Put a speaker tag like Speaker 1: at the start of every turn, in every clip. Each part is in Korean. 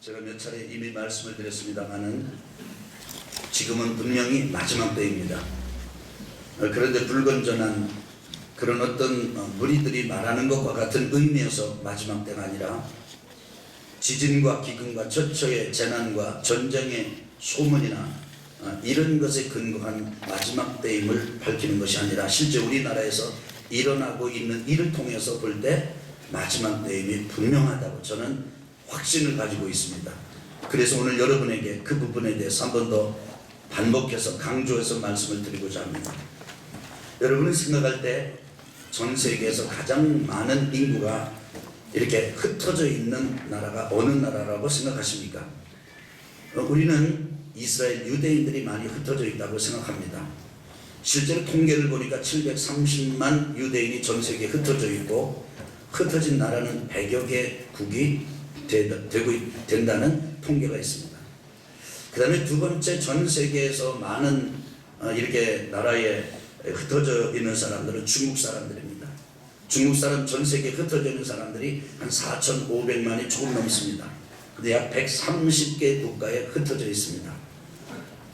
Speaker 1: 제가 몇 차례 이미 말씀을 드렸습니다마는 지금은 분명히 마지막 때입니다. 그런데 불건전한 그런 어떤 무리들이 말하는 것과 같은 의미에서 마지막 때가 아니라 지진과 기근과 처처의 재난과 전쟁의 소문이나 이런 것에 근거한 마지막 때임을 밝히는 것이 아니라 실제 우리나라에서 일어나고 있는 일을 통해서 볼 때 마지막 때임이 분명하다고 저는 확신을 가지고 있습니다. 그래서 오늘 여러분에게 그 부분에 대해서 한 번 더 반복해서 강조해서 말씀을 드리고자 합니다. 여러분은 생각할 때 전 세계에서 가장 많은 인구가 이렇게 흩어져 있는 나라가 어느 나라라고 생각하십니까? 우리는 이스라엘 유대인들이 많이 흩어져 있다고 생각합니다. 실제로 통계를 보니까 730만 유대인이 전 세계에 흩어져 있고 흩어진 나라는 100여 개국이 된다는 통계가 있습니다. 그 다음에 두 번째 전 세계에서 많은 이렇게 나라에 흩어져 있는 사람들은 중국 사람들입니다. 중국 사람 전 세계에 흩어져 있는 사람들이 한 4,500만이 조금 넘습니다. 근데 약 130개 국가에 흩어져 있습니다.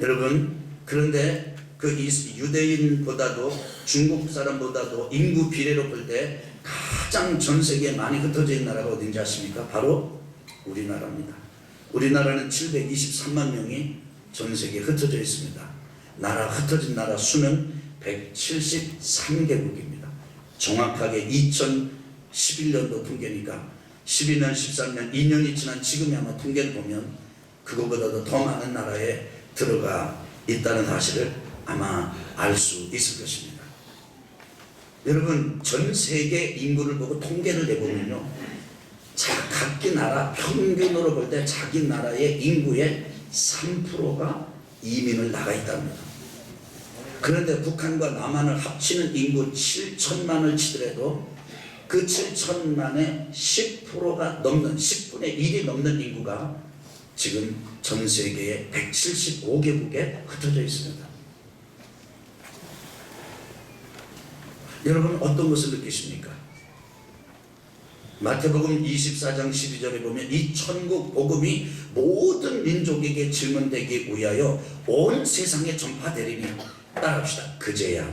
Speaker 1: 여러분, 그런데 그 유대인보다도 중국 사람보다도 인구 비례로 볼 때 가장 전 세계에 많이 흩어져 있는 나라가 어딘지 아십니까? 바로 우리나라입니다. 우리나라는 723만 명이 전 세계에 흩어져 있습니다. 흩어진 나라 수는 173개국입니다. 정확하게 2011년도 통계니까 12년, 13년, 2년이 지난 지금이 아마 통계를 보면 그거보다도 더 많은 나라에 들어가 있다는 사실을 아마 알 수 있을 것입니다. 여러분, 전 세계 인구를 보고 통계를 내보면요, 각기 나라 평균으로 볼 때 자기 나라의 인구의 3%가 이민을 나가 있답니다. 그런데 북한과 남한을 합치는 인구 7천만을 치더라도 그 7천만의 10%가 넘는 10분의 1이 넘는 인구가 지금 전 세계의 175개국에 흩어져 있습니다. 여러분, 어떤 것을 느끼십니까? 마태복음 24장 12절에 보면 이 천국 복음이 모든 민족에게 증언되기 위하여 온 세상에 전파되리니, 따라합시다. 그제야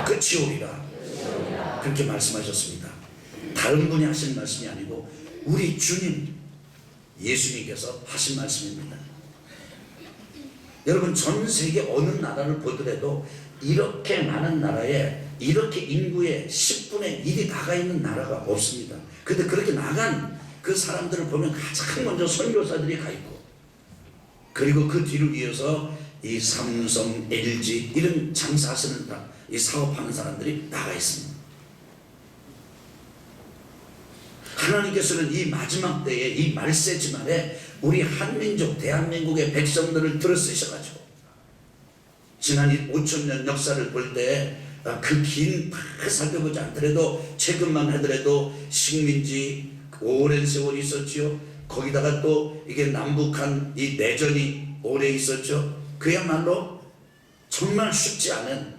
Speaker 1: 끝이 오리라. 그렇게 말씀하셨습니다. 다른 분이 하신 말씀이 아니고 우리 주님 예수님께서 하신 말씀입니다. 여러분, 전 세계 어느 나라를 보더라도 이렇게 많은 나라에 이렇게 인구의 10분의 1이 나가 있는 나라가 없습니다. 근데 그렇게 나간 그 사람들을 보면 가장 먼저 선교사들이 가 있고, 그리고 그 뒤를 이어서 이 삼성, LG 이런 장사하시는 이 사업하는 사람들이 나가 있습니다. 하나님께서는 이 마지막 때에 이 말세지만에 우리 한민족 대한민국의 백성들을 들어 쓰셔가지고 지난 5,000년 역사를 볼 때 그 긴 살펴보지 않더라도 최근만 하더라도 식민지 오랜 세월이 있었지요. 거기다가 또 이게 남북한 이 내전이 오래 있었죠. 그야말로 정말 쉽지 않은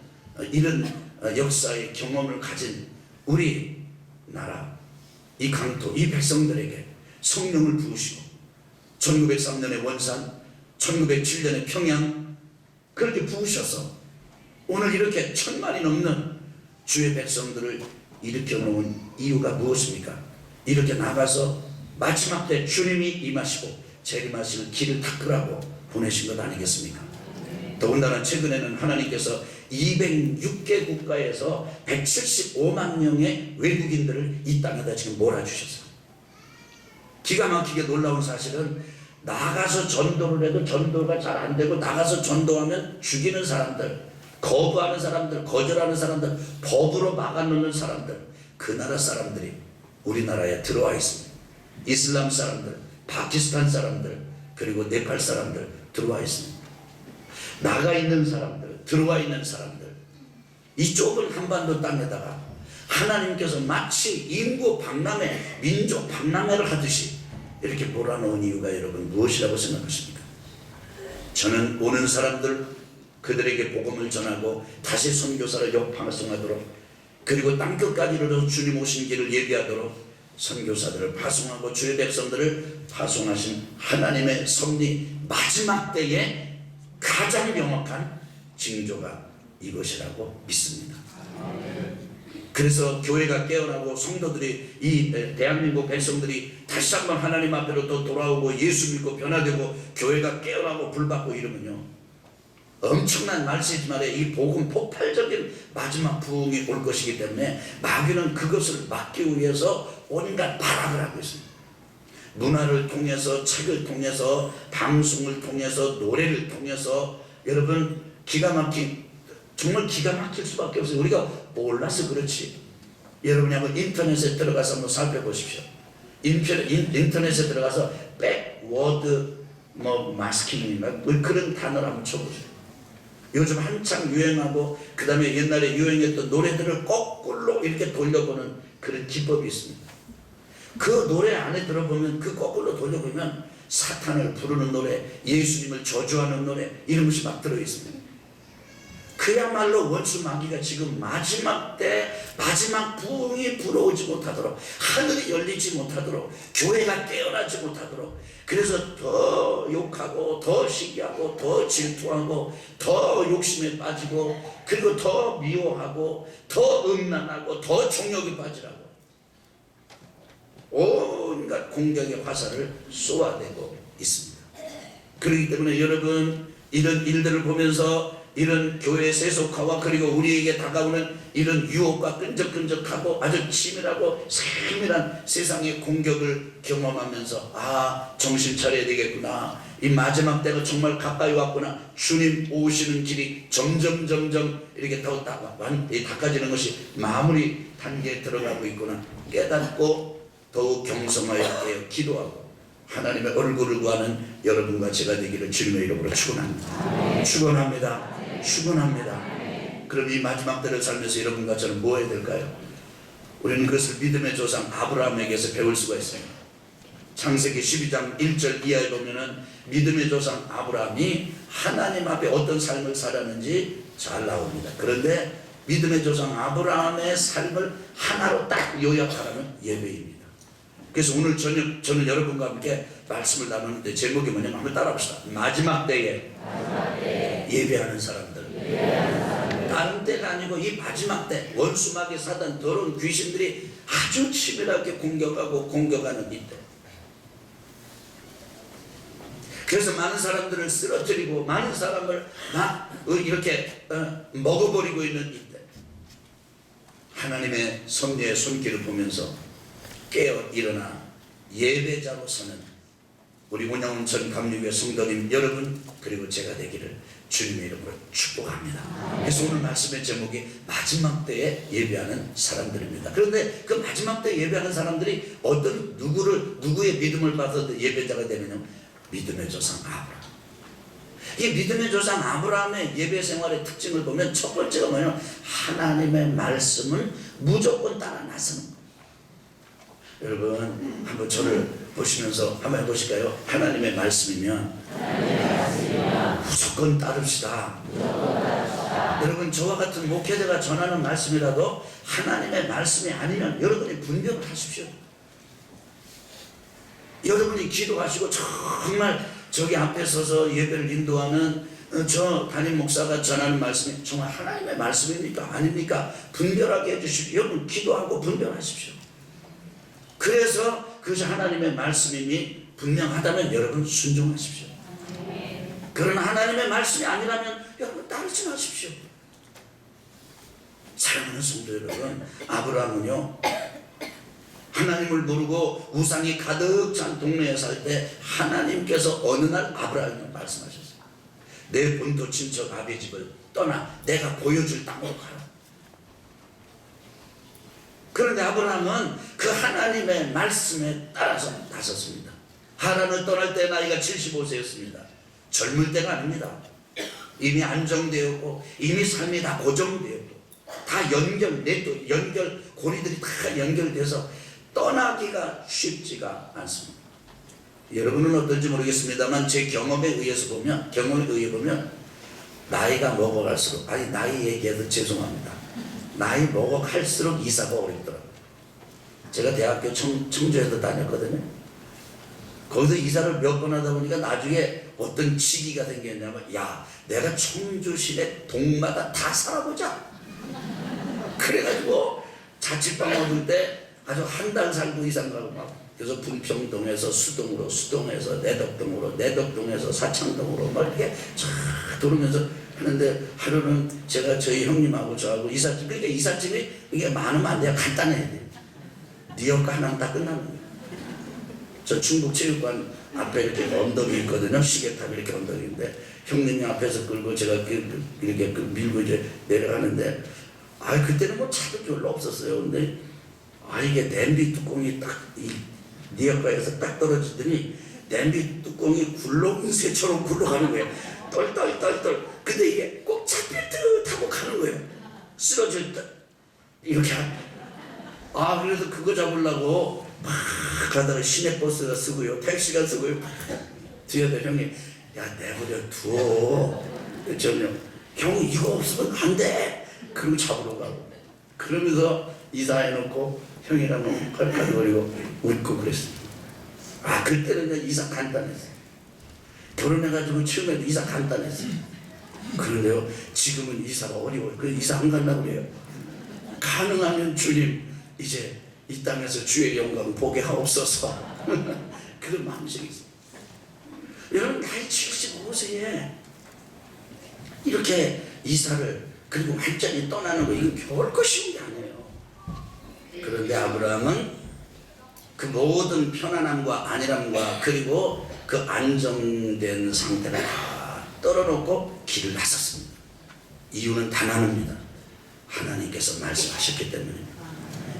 Speaker 1: 이런 역사의 경험을 가진 우리 나라, 이 강토, 이 백성들에게 성령을 부으시고 1903년에 원산, 1907년에 평양 그렇게 부으셔서 오늘 이렇게 1,000만이 넘는 주의 백성들을 일으켜 놓은 이유가 무엇입니까? 이렇게 나가서 마지막 때 주님이 임하시고 재림하실 길을 닦으라고 보내신 것 아니겠습니까? 더군다나 최근에는 하나님께서 206개 국가에서 175만 명의 외국인들을 이 땅에다 지금 몰아주셨어요. 기가 막히게 놀라운 사실은 나가서 전도를 해도 전도가 잘 안 되고, 나가서 전도하면 죽이는 사람들, 거부하는 사람들, 거절하는 사람들, 법으로 막아놓는 사람들, 그 나라 사람들이 우리나라에 들어와 있습니다. 이슬람 사람들, 파키스탄 사람들, 그리고 네팔 사람들 들어와 있습니다. 나가 있는 사람들, 들어와 있는 사람들, 이 좁은 한반도 땅에다가 하나님께서 마치 인구 박람회, 민족 박람회를 하듯이 이렇게 몰아놓은 이유가 여러분 무엇이라고 생각하십니까? 저는 오는 사람들 그들에게 복음을 전하고 다시 선교사를 역방송하도록, 그리고 땅끝까지로도 주님 오신 길을 예비하도록 선교사들을 파송하고 주의 백성들을 파송하신 하나님의 섭리, 마지막 때에 가장 명확한 징조가 이것이라고 믿습니다. 그래서 교회가 깨어나고 성도들이, 이 대한민국 백성들이 다시 한번 하나님 앞으로 또 돌아오고 예수 믿고 변화되고 교회가 깨어나고 불받고 이러면요, 엄청난 말세지만에 이 복음 폭발적인 마지막 부흥이 올 것이기 때문에 마귀는 그것을 막기 위해서 온갖 발악을 하고 있습니다. 문화를 통해서, 책을 통해서, 방송을 통해서, 노래를 통해서, 여러분 정말 기가 막힐 수밖에 없어요. 우리가 몰라서 그렇지. 여러분이 한번 인터넷에 들어가서 한번 살펴보십시오. 인터넷에 들어가서 백워드 마스킹인가 그런 단어를 한번 쳐보세요. 요즘 한창 유행하고 그 다음에 옛날에 유행했던 노래들을 거꾸로 이렇게 돌려보는 그런 기법이 있습니다. 그 노래 안에 들어보면, 그 거꾸로 돌려보면 사탄을 부르는 노래, 예수님을 저주하는 노래, 이런 것이 막 들어있습니다. 그야말로 원수 마귀가 지금 마지막 때 마지막 부흥이 불어오지 못하도록, 하늘이 열리지 못하도록, 교회가 깨어나지 못하도록, 그래서 더 욕하고 더 시기하고 더 질투하고 더 욕심에 빠지고, 그리고 더 미워하고 더 음란하고 더 정욕에 빠지라고 온갖 공격의 화살을 쏘아대고 있습니다. 그렇기 때문에 여러분, 이런 일들을 보면서 이런 교회 세속화와 그리고 우리에게 다가오는 이런 유혹과 끈적끈적하고 아주 치밀하고 세밀한 세상의 공격을 경험하면서 정신 차려야 되겠구나, 이 마지막 때가 정말 가까이 왔구나, 주님 오시는 길이 점점 이렇게 더 닦아지는 것이 마무리 단계에 들어가고 있구나 깨닫고 더욱 경성하여 기도하고 하나님의 얼굴을 구하는 여러분과 제가 되기를 주님의 이름으로 축원합니다. 축원합니다. 그럼 이 마지막 때를 살면서 여러분과 저는 뭐 해야 될까요? 우리는 그것을 믿음의 조상 아브라함에게서 배울 수가 있어요. 창세기 12장 1절 이하에 보면은 믿음의 조상 아브라함이 하나님 앞에 어떤 삶을 살았는지 잘 나옵니다. 그런데 믿음의 조상 아브라함의 삶을 하나로 딱 요약하라면 예배입니다. 그래서 오늘 저는 여러분과 함께 말씀을 나누는데 제목이 뭐냐면 한번 따라합시다. 마지막 때에 예배하는 사람들. 다른 때가 아니고 이 마지막 때 원수마귀 사단 더러운 귀신들이 아주 치밀하게 공격하는 이때. 그래서 많은 사람들을 쓰러뜨리고 많은 사람을 막 이렇게 먹어버리고 있는 이때, 하나님의 섭리의 손길을 보면서 깨어 일어나 예배자로 서는 우리 운영천 감리교회 성도님 여러분, 그리고 제가 되기를 주님의 이름으로 축복합니다. 그래서 오늘 말씀의 제목이 마지막 때에 예배하는 사람들입니다. 그런데 그 마지막 때에 예배하는 사람들이 누구의 믿음을 받아서 예배자가 되느냐? 믿음의 조상 아브라함. 이 믿음의 조상 아브라함의 예배 생활의 특징을 보면 첫 번째가 뭐냐면 하나님의 말씀을 무조건 따라 나서는 거예요. 여러분 한번 저를 보시면서 한번 해보실까요? 하나님의 말씀이면 무조건 따릅시다. 여러분 저와 같은 목회자가 전하는 말씀이라도 하나님의 말씀이 아니면 여러분이 분별을 하십시오. 여러분이 기도하시고 정말 저기 앞에 서서 예배를 인도하는 저 담임 목사가 전하는 말씀이 정말 하나님의 말씀입니까? 아닙니까? 분별하게 해주십시오. 여러분 기도하고 분별하십시오. 그래서 그것이 하나님의 말씀임이 분명하다면 여러분 순종하십시오. 그러나 하나님의 말씀이 아니라면 여러분 따르지 마십시오. 사랑하는 성도 여러분, 아브라함은요 하나님을 모르고 우상이 가득 찬 동네에 살 때 하나님께서 어느 날 아브라함에게 말씀하셨어요. 내 본토 친척 아비 집을 떠나 내가 보여줄 땅으로 가라. 그런데 아브라함은 그 하나님의 말씀에 따라서 나섰습니다. 하란을 떠날 때 나이가 75세였습니다. 젊을 때가 아닙니다. 이미 안정되었고 이미 삶이 다 고정되었고 다 고리들이 다 연결돼서 떠나기가 쉽지가 않습니다. 여러분은 어떤지 모르겠습니다만 제 경험에 의해 보면 나이가 먹어갈수록, 나이 얘기해도 죄송합니다. 나이 먹어갈수록 이사가 어렵더라고요. 제가 대학교 청주에서 다녔거든요. 거기서 이사를 몇 번 하다 보니까 나중에 어떤 치기가 생겼냐면, 야, 내가 청주 시내 동마다 다 살아보자. 그래가지고 자취방 얻을 때 아주 한 달 살고 이사 가고 막, 그래서 분평동에서 수동으로, 수동에서 내덕동으로, 내덕동에서 사창동으로 막 이렇게 쫙 돌으면서 하는데, 하루는 제가 저희 형님하고 저하고 이삿짐, 그러니까 이삿짐이 이게 많으면 안 돼요. 간단해야 돼요. 니어가 하나는 다 끝나는 거예요. 저 충북체육관 앞에 이렇게 언덕이 있거든요. 시계탑 이렇게 언덕인데, 형님이 앞에서 끌고 제가 이렇게 밀고 이제 내려가는데, 그때는 뭐 차도 별로 없었어요. 근데 이게 냄비 뚜껑이 딱 이 니어가에서 딱 떨어지더니 냄비 뚜껑이 굴렁쇠처럼 굴러가는 거예요. 떨떨떨떨. 근데 이게 꼭 잡힐 듯 하고 가는 거예요. 쓰러질 듯 이렇게. 그래서 그거 잡으려고 막 가다가 시내버스가 쓰고요, 택시가 쓰고요. 뒤에서 형이, 야, 내버려 두어. 저는 형 이거 없으면 안 돼. 그리고 잡으러 가고. 그러면서 이사해놓고 형이랑 칼칼거리고 웃고 그랬습니다. 그때는 이사 간단했어요. 결혼해가지고 처음에 이사 간단했어요. 그런데요, 지금은 이사가 어려워요. 그래서 이사 안 간다고 그래요. 가능하면 주님, 이제 이 땅에서 주의 영광 보게 하옵소서. 그런 마음식이 있어요. 여러분, 나이 75세에 이렇게 이사를, 그리고 완전히 떠나는 거, 이건 결코 쉬운 게 아니에요. 그런데 아브라함은 그 모든 편안함과 안일함과 그리고 그 안정된 상태를 다 떨어놓고 길을 나섰습니다. 이유는 단 하나입니다. 하나님께서 말씀하셨기 때문입니다.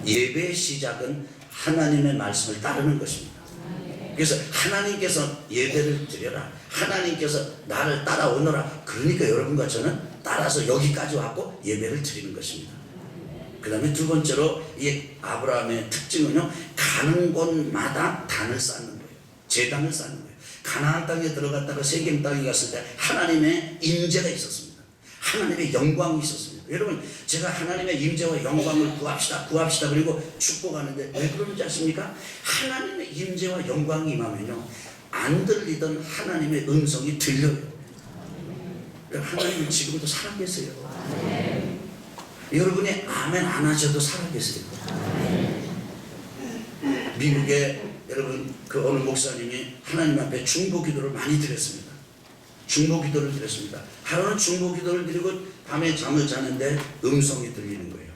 Speaker 1: 예배의 시작은 하나님의 말씀을 따르는 것입니다. 그래서 하나님께서 예배를 드려라, 하나님께서 나를 따라오너라. 그러니까 여러분과 저는 따라서 여기까지 왔고 예배를 드리는 것입니다. 그 다음에 두 번째로 이 아브라함의 특징은요, 가는 곳마다 단을 쌓는 거예요. 제단을 쌓는 거예요. 가나안 땅에 들어갔다가 세겜 땅에 갔을 때 하나님의 임재가 있었습니다. 하나님의 영광이 있었습니다. 여러분, 제가 하나님의 임재와 영광을 구합시다 그리고 축복하는데 왜 그런지 아십니까? 하나님의 임재와 영광이 임하면요, 안 들리던 하나님의 음성이 들려요. 하나님은 지금도 살아계세요. 여러분이 아멘 안 하셔도 살아계세요. 미국에 여러분 그 어느 목사님이 하나님 앞에 중보 기도를 많이 드렸습니다. 중보 기도를 드렸습니다. 하루는 중보 기도를 드리고 밤에 잠을 자는데 음성이 들리는 거예요.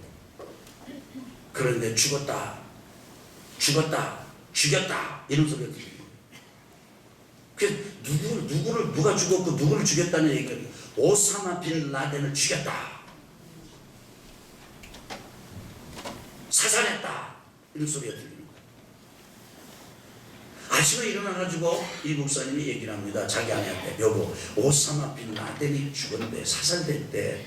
Speaker 1: 그런데 죽었다, 죽였다 이런 소리가 들리는 거예요. 그래서 누가 죽었고 누구를 죽였다는 얘기가, 오사마 빈 라덴을 죽였다, 사살했다 이런 소리가 들리는 거예요. 아침에 일어나가지고 이 목사님이 얘기를 합니다. 자기 아내한테, 여보, 오사마 빈 라덴이 죽었는데, 사살됐대.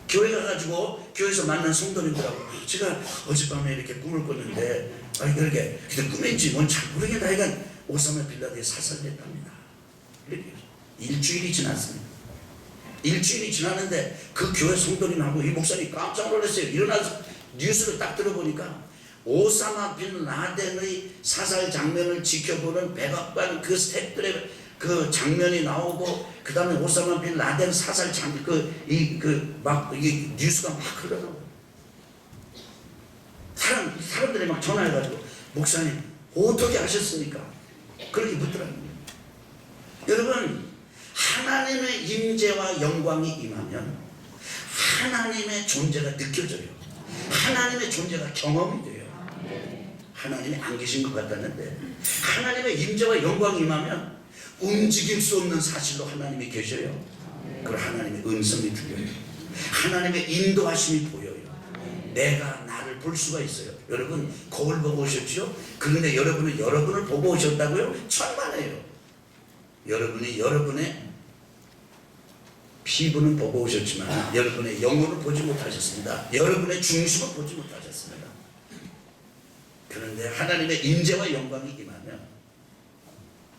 Speaker 1: 교회 가가지고 교회에서 만난 성도님들하고, 제가 어젯밤에 이렇게 꿈을 꿨는데, 그렇게 근데 꿈인지 뭔지 잘 모르겠다. 하여간 오사마 빈 라덴이 사살됐답니다. 이렇게 일주일이 지났습니다. 일주일이 지났는데 그 교회 성도님하고 이 목사님이 깜짝 놀랐어요. 일어나서 뉴스를 딱 들어보니까 오사마 빈 라덴의 사살 장면을 지켜보는 백악관 그 스태프들의 그 장면이 나오고, 그 다음에 오사마 빈 라덴 사살 장면, 이게 뉴스가 막 흘러나오고, 사람들이 막 전화해가지고, 목사님, 어떻게 하셨습니까? 그렇게 묻더라고요. 여러분, 하나님의 임재와 영광이 임하면 하나님의 존재가 느껴져요. 하나님의 존재가 경험이 돼요. 하나님이 안 계신 것 같았는데, 하나님의 임재와 영광이 임하면 움직일 수 없는 사실로 하나님이 계셔요. 그리고 하나님의 음성이 들려요. 하나님의 인도하심이 보여요. 내가 나를 볼 수가 있어요. 여러분, 거울 보고 오셨죠? 그런데 여러분은 여러분을 보고 오셨다고요? 천만에요. 여러분이 여러분의 피부는 보고 오셨지만 여러분의 영혼을 보지 못하셨습니다. 여러분의 중심을 보지 못하셨습니다. 그런데 하나님의 임재와 영광이 임하면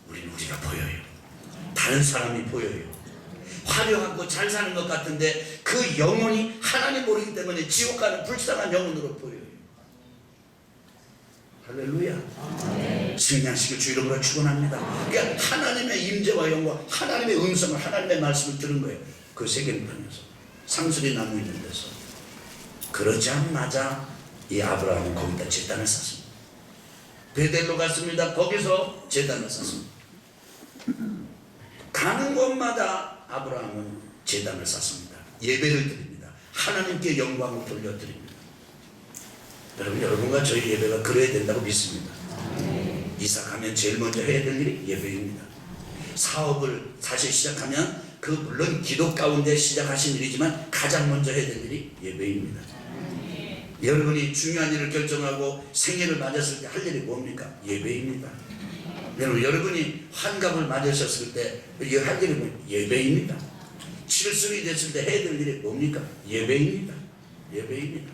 Speaker 1: 우리가 보여요. 다른 사람이 보여요. 화려하고 잘 사는 것 같은데 그 영혼이 하나님 모르기 때문에 지옥 가는 불쌍한 영혼으로 보여요. 할렐루야. 승리하시길 주 이름으로 축원합니다. 그러니까 하나님의 임재와 영광, 하나님의 음성을, 하나님의 말씀을 들은 거예요. 그 세계편에서 상수리 나무 있는 데서. 그러자마자 이 아브라함은 거기다 제단을 쌌습니다. 베델로 갔습니다. 거기서 제단을 쌌습니다. 가는 곳마다 아브라함은 제단을 쌌습니다. 예배를 드립니다. 하나님께 영광을 돌려드립니다. 여러분과 저희 예배가 그래야 된다고 믿습니다. 이사가면 제일 먼저 해야 될 일이 예배입니다. 사업을 다시 시작하면 그 물론 기도 가운데 시작하신 일이지만 가장 먼저 해야 될 일이 예배입니다. 여러분이 중요한 일을 결정하고 생일을 맞았을 때 할 일이 뭡니까? 예배입니다. 여러분이 환갑을 맞으셨을 때 할 일이 뭐 예배입니다. 칠순이 됐을 때 해야 될 일이 뭡니까? 예배입니다. 예배입니다.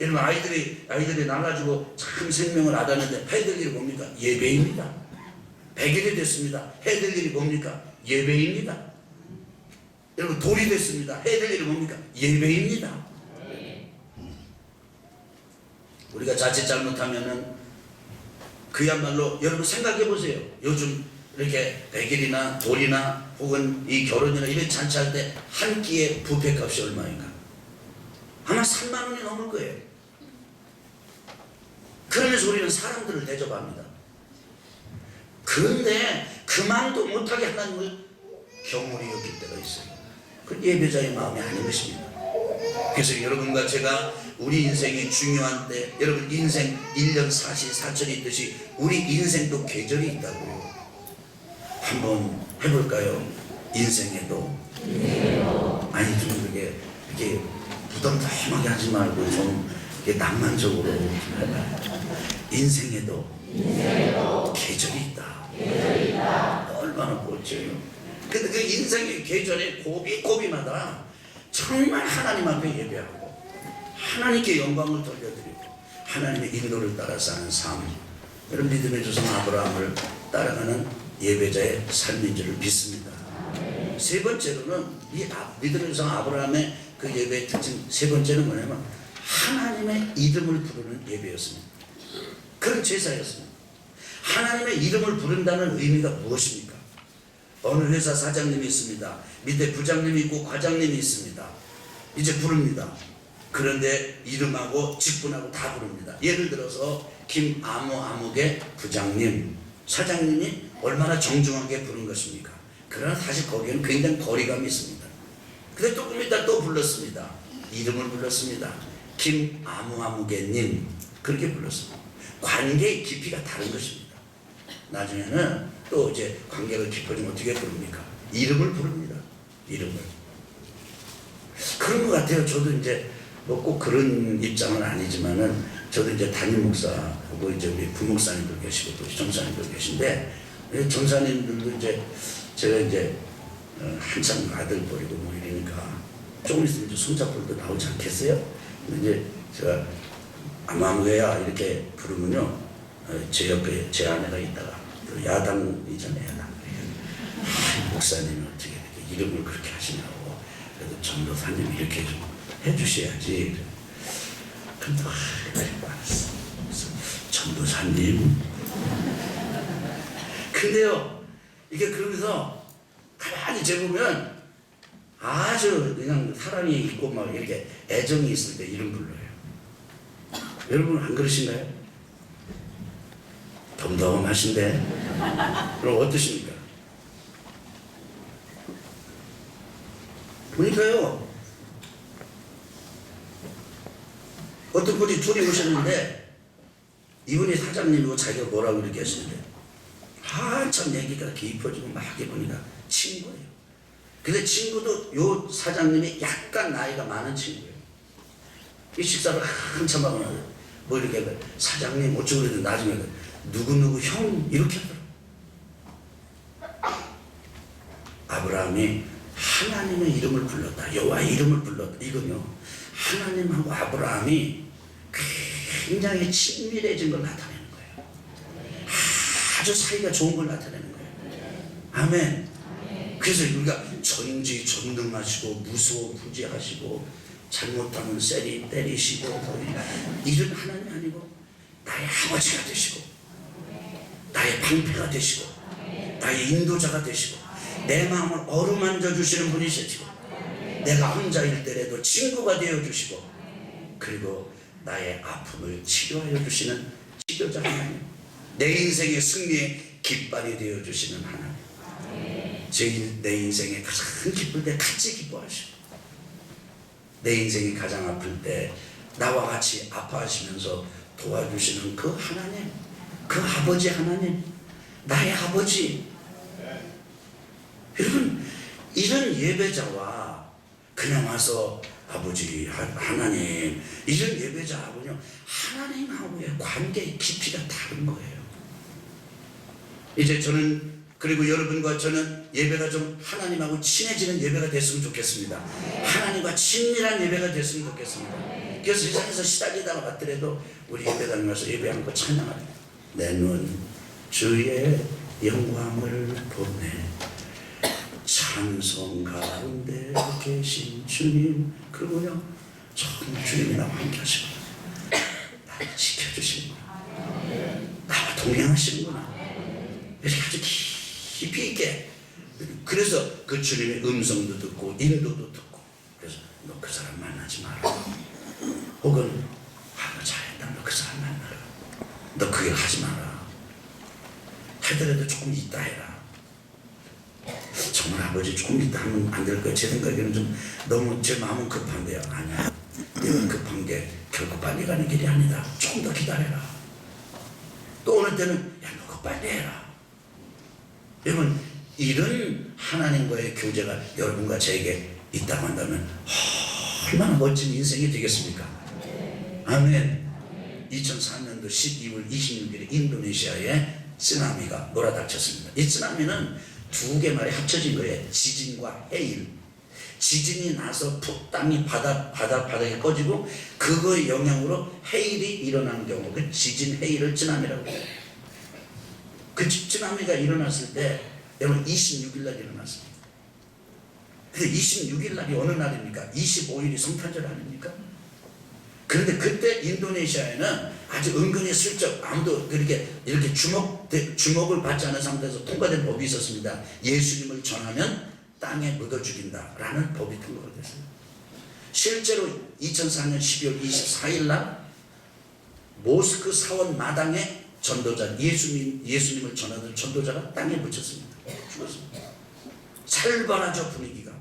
Speaker 1: 여러분 아이들이 나가지고 참 생명을 얻었는데 해야 될 일이 뭡니까? 예배입니다. 100일이 됐습니다. 해야 될 일이 뭡니까? 예배입니다. 여러분 돌이 됐습니다. 해야 될 일이 뭡니까? 예배입니다. 우리가 자칫 잘못하면은 그야말로 여러분 생각해 보세요. 요즘 이렇게 100일이나 돌이나 혹은 이 결혼이나 이런 잔치할 때 한 끼의 뷔페 값이 얼마인가? 아마 3만 원이 넘을 거예요. 그러면서 우리는 사람들을 대접합니다. 그런데 그만도 못하게 하나님을 경홀히 여길 때가 있어요. 그 예배자의 마음이 아닌 것입니다. 그래서 여러분과 제가 우리 인생이 중요한 때, 여러분 인생 1년 44철이 있듯이 우리 인생도 계절이 있다고요. 한번 해볼까요? 인생에도 아니 좀 이렇게 부담담하게 하지 말고 좀 낭만적으로 인생에도 계절이 있다. 얼마나 멋져요. 근데 그 인생의 계절의 고비고비마다 정말 하나님 앞에 예배하고 하나님께 영광을 돌려드리고 하나님의 인도를 따라 사는 삶, 여러분 믿음의 조상 아브라함을 따라가는 예배자의 삶인 줄을 믿습니다. 세 번째로는 이 믿음의 조상 아브라함의 그 예배의 특징 세 번째는 뭐냐면 하나님의 이름을 부르는 예배였습니다. 그런 제사였습니다. 하나님의 이름을 부른다는 의미가 무엇입니까? 어느 회사 사장님이 있습니다. 밑에 부장님이 있고 과장님이 있습니다. 이제 부릅니다. 그런데 이름하고 직분하고 다 부릅니다. 예를 들어서 김아무아무개 부장님, 사장님이 얼마나 정중하게 부른 것입니까? 그러나 사실 거기에는 굉장히 거리감이 있습니다. 근데 조금 이따 또 불렀습니다. 이름을 불렀습니다. 김아무아무개님, 그렇게 불렀습니다. 관계의 깊이가 다른 것입니다. 나중에는 또 이제 관계가 깊어지면 어떻게 부릅니까? 이름을 부릅니다. 이름을. 그런 것 같아요. 저도 이제 뭐 꼭 그런 입장은 아니지만은 저도 이제 담임 목사하고 이제 우리 부목사님들 계시고 또 전사님들 계신데 전사님들도 이제 제가 이제 한참 아들 버리고 뭐 이러니까 조금 있으면 이제 손잡을도 나오지 않겠어요? 근데 이제 제가 아무아무개야 이렇게 부르면요 제 옆에 제 아내가 있다가 또 야당이잖아요. 야당. 목사님이 어떻게 이렇게 이름을 그렇게 하시냐고. 그래도 전도사님 이렇게 좀 해주셔야지. 근데 그리고 알았어. 전도사님. 근데요 이게 그러면서 가만히 재보면 아주 그냥 사랑이 있고 막 이렇게 애정이 있을 때 이름 불러요. 여러분 안 그러신가요? 덤덤하신데 그럼 어떠십니까? 보니까요 어떤 분이 둘이 오셨는데 이분이 사장님이고 자기가 뭐라고 이렇게 하시는데 한참 얘기가 깊어지고 막 해보니까 친구예요. 근데 친구도 요 사장님이 약간 나이가 많은 친구예요. 이 식사를 한참 하고 나서 뭐 이렇게 사장님 어쩌고 그래도 나중에 누구누구 형 이렇게 하더라고. 아브라함이 하나님의 이름을 불렀다. 여호와의 이름을 불렀다. 이건요 하나님하고 아브라함이 굉장히 친밀해진 걸 나타내는 거예요. 아주 사이가 좋은 걸 나타내는 거예요. 아멘. 그래서 우리가 전지전능하시고 무소부지하시고 잘못하면 때리시고 이런 하나님 아니고 나의 아버지가 되시고 나의 방패가 되시고 나의 인도자가 되시고 내 마음을 어루만져 주시는 분이시고 내가 혼자일 때라도 친구가 되어 주시고 그리고 나의 아픔을 치료하여 주시는 치료자 하나님, 내 인생의 승리의 깃발이 되어 주시는 하나님, 내 인생에 가장 기쁠 때 같이 기뻐하시고 내 인생이 가장 아플 때 나와 같이 아파하시면서 도와주시는 그 하나님, 그 아버지 하나님, 나의 아버지. 여러분, 이런 예배자와 그냥 와서 아버지 하나님 이런 예배자하고요 하나님하고의 관계의 깊이가 다른 거예요. 이제 저는 그리고 여러분과 저는 예배가 좀 하나님하고 친해지는 예배가 됐으면 좋겠습니다. 하나님과 친밀한 예배가 됐으면 좋겠습니다. 그래서 세상에서 시달리다가 봤더라도 우리 예배당에 와서 예배하는 거 찬양하라. 내 눈 주의 영광을 보네. 찬송 가운데 계신 주님. 그리고요 참 주님이 나와 함께 하시고 나를 지켜주시는구나, 나와 동행하시는구나, 이렇게 아주 깊이 있게. 그래서 그 주님의 음성도 듣고 인도도 듣고, 그래서 너 그 사람 만나지 마라, 혹은 너 잘했다, 너 그 사람 만나라, 너 그 일 하지 마라, 하더라도 조금 있다 해라. 정말 아버지 조금 있다 하면 안 될 거야. 제 생각에는 좀 너무 제 마음은 급한데요. 아니야, 내가 급한 게 결코 빨리 가는 길이 아니다. 조금 더 기다려라. 또 어느 때는 야 너 그거 빨리 해라. 여러분, 이런 하나님과의 교제가 여러분과 저에게 있다고 한다면 얼마나 멋진 인생이 되겠습니까? 아멘. 2004년도 12월 26일에 인도네시아에 쓰나미가 몰아닥쳤습니다. 이 쓰나미는 두 개 말이 합쳐진 거예요. 지진과 해일. 지진이 나서 땅이 바닥에 꺼지고 그거의 영향으로 해일이 일어나는 경우, 그 지진 해일을 쓰나미라고 해요. 그 쓰나미가 일어났을 때 여러분 26일 날 일어났습니다. 근데 26일 날이 어느 날입니까? 25일이 성탄절 아닙니까? 그런데 그때 인도네시아에는 아주 은근히 슬쩍 아무도 이렇게 주목을 받지 않은 상태에서 통과된 법이 있었습니다. 예수님을 전하면 땅에 묻어 죽인다 라는 법이 통과가 됐어요. 실제로 2004년 12월 24일 날 모스크 사원 마당에 전도자, 예수님을 전하던 전도자가 땅에 묻혔습니다. 죽었습니다. 살벌하죠, 분위기가.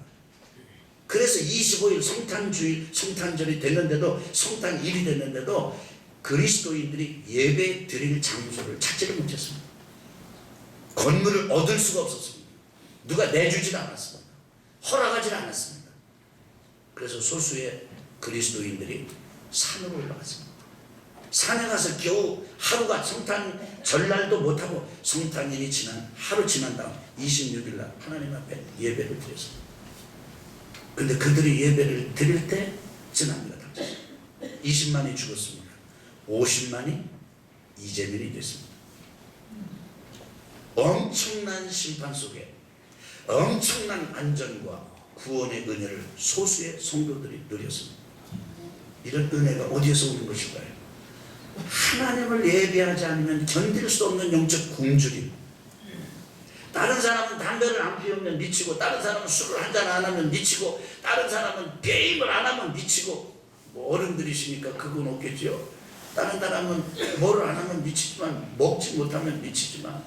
Speaker 1: 그래서 25일 성탄절이 됐는데도, 성탄일이 됐는데도 그리스도인들이 예배 드릴 장소를 찾지를 못했습니다. 건물을 얻을 수가 없었습니다. 누가 내주질 않았습니다. 허락하지 않았습니다. 그래서 소수의 그리스도인들이 산으로 올라갔습니다. 산에 가서 겨우 하루가 성탄 전날도 못하고 성탄일이 하루 지난 다음 26일 날 하나님 앞에 예배를 드렸습니다. 근데 그들이 예배를 드릴 때 쓰나미가 닥쳤습니다. 20만이 죽었습니다. 50만이 이재민이 됐습니다. 엄청난 심판 속에 엄청난 안전과 구원의 은혜를 소수의 성도들이 누렸습니다. 이런 은혜가 어디에서 오는 것일까요? 하나님을 예배하지 않으면 견딜 수 없는 영적 굶주림. 다른 사람은 담배를 안 피우면 미치고, 다른 사람은 술을 한잔 안 하면 미치고, 다른 사람은 게임을 안 하면 미치고, 뭐 어른들이시니까 그건 없겠죠. 다른 사람은 뭐를 안 하면 미치지만, 먹지 못하면 미치지만,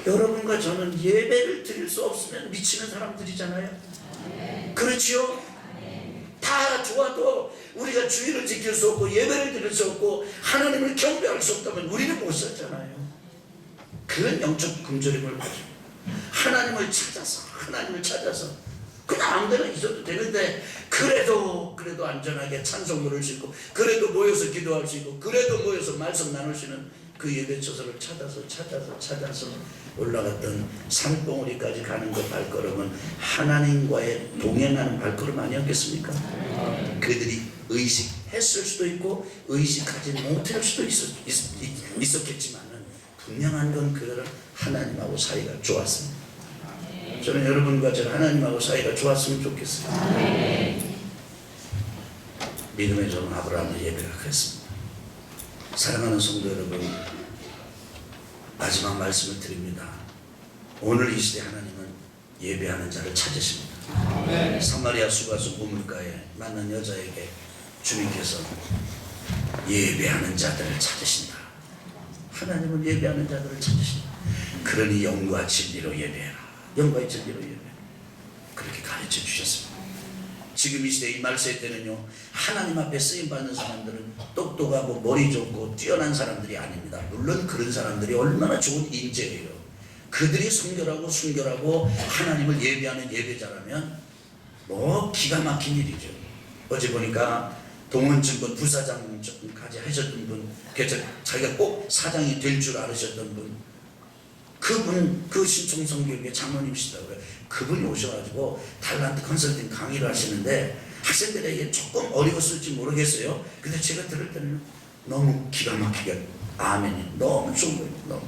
Speaker 1: 여러분과 저는 예배를 드릴 수 없으면 미치는 사람들이잖아요. 그렇지요? 다 좋아도 우리가 주의를 지킬 수 없고 예배를 드릴 수 없고 하나님을 경배할 수 없다면 우리는 못 살잖아요. 그런 영적 굶주림을 가지고 하나님을 찾아서 그냥 아무데나 있어도 되는데, 그래도 안전하게 찬송 부를 수 있고, 그래도 모여서 기도할 수 있고, 그래도 모여서 말씀 나눌 수 있는 그 예배처소를 찾아서 올라갔던 산봉우리까지 가는 그 발걸음은 하나님과의 동행하는 발걸음 아니었겠습니까? 그들이 의식했을 수도 있고 의식하지 못할 수도 있었겠지만은 분명한 건 그들은 하나님하고 사이가 좋았습니다. 저는 여러분과 제가 하나님하고 사이가 좋았으면 좋겠어요. 믿음의 종 아브라함의 예배가 그랬습니다. 사랑하는 성도 여러분, 마지막 말씀을 드립니다. 오늘 이 시대 하나님은 예배하는 자를 찾으십니다. 사마리아 수가성 우물가에 만난 여자에게 주님께서 예배하는 자들을 찾으신다. 하나님은 예배하는 자들을 찾으신다. 그러니 영과 진리로 예배해라. 영과 진리로 예배해라. 그렇게 가르쳐 주셨습니다. 지금 이 시대 이 말세 때는요, 하나님 앞에 쓰임받는 사람들은 똑똑하고 머리 좋고 뛰어난 사람들이 아닙니다. 물론 그런 사람들이 얼마나 좋은 인재예요. 그들이 순결하고 순결하고 하나님을 예배하는 예배자라면 뭐 기가 막힌 일이죠. 어제 보니까 동원증권 부사장까지 하셨던 분, 자기가 꼭 사장이 될 줄 알으셨던 분, 그분, 그 신청성교육의 장로님이시더라고요. 그분이 오셔가지고 달란트 컨설팅 강의를 하시는데 학생들에게 조금 어려웠을지 모르겠어요. 근데 제가 들을 때는 너무 기가 막히게 아멘이 너무 좋은 거예요. 너무.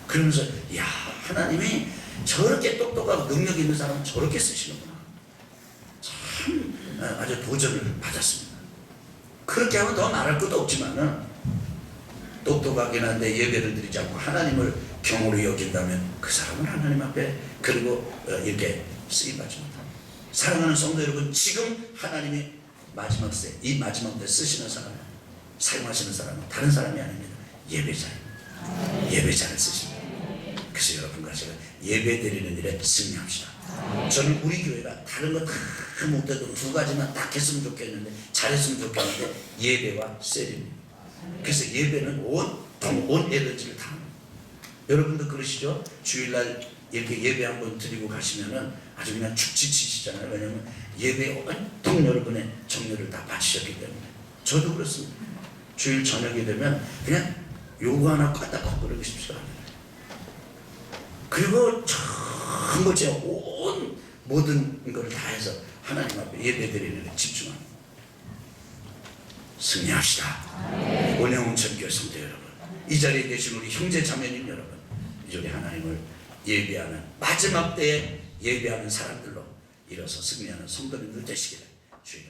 Speaker 1: 그러면서 야, 하나님이 저렇게 똑똑하고 능력 있는 사람은 저렇게 쓰시는구나. 참 아주 도전을 받았습니다. 그렇게 하면 더 말할 것도 없지만은 똑똑하긴 한데 예배를 드리지 않고 하나님을 경으로 여긴다면 그 사람은 하나님 앞에 그리고 이렇게 쓰임받지 못합니다. 사랑하는 성도 여러분, 지금 하나님이 마지막 때, 이 마지막 때 쓰시는 사람, 사용하시는 사람은 다른 사람이 아닙니다. 예배자입니다. 예배자를 쓰십니다. 그래서 여러분과 제가 예배 드리는 일에 승리합시다. 저는 우리 교회가 다른 거 다 못해도 두 가지만 딱 했으면 좋겠는데, 잘했으면 좋겠는데 예배와 셀입니다. 그래서 예배는 온 에너지를 다 합니다. 여러분도 그러시죠? 주일날 이렇게 예배 한번 드리고 가시면은 아주 그냥 축지치시잖아요. 왜냐면 예배에 온통 여러분의 정열을 다 바치셨기 때문에. 저도 그렇습니다. 주일 저녁이 되면 그냥 요거 하나 까딱 거리고 싶지가 않아요. 그리고 전부 제 온 모든 걸 다 해서 하나님 앞에 예배 드리는 데 집중합니다. 승리합시다. 원영훈천교회 성도 여러분, 이 자리에 계신 우리 형제 자매님 여러분, 이제 우리 하나님을 예배하는 마지막 때에 예배하는 사람들로 일어서 승리하는 성도님들 되시기를 주님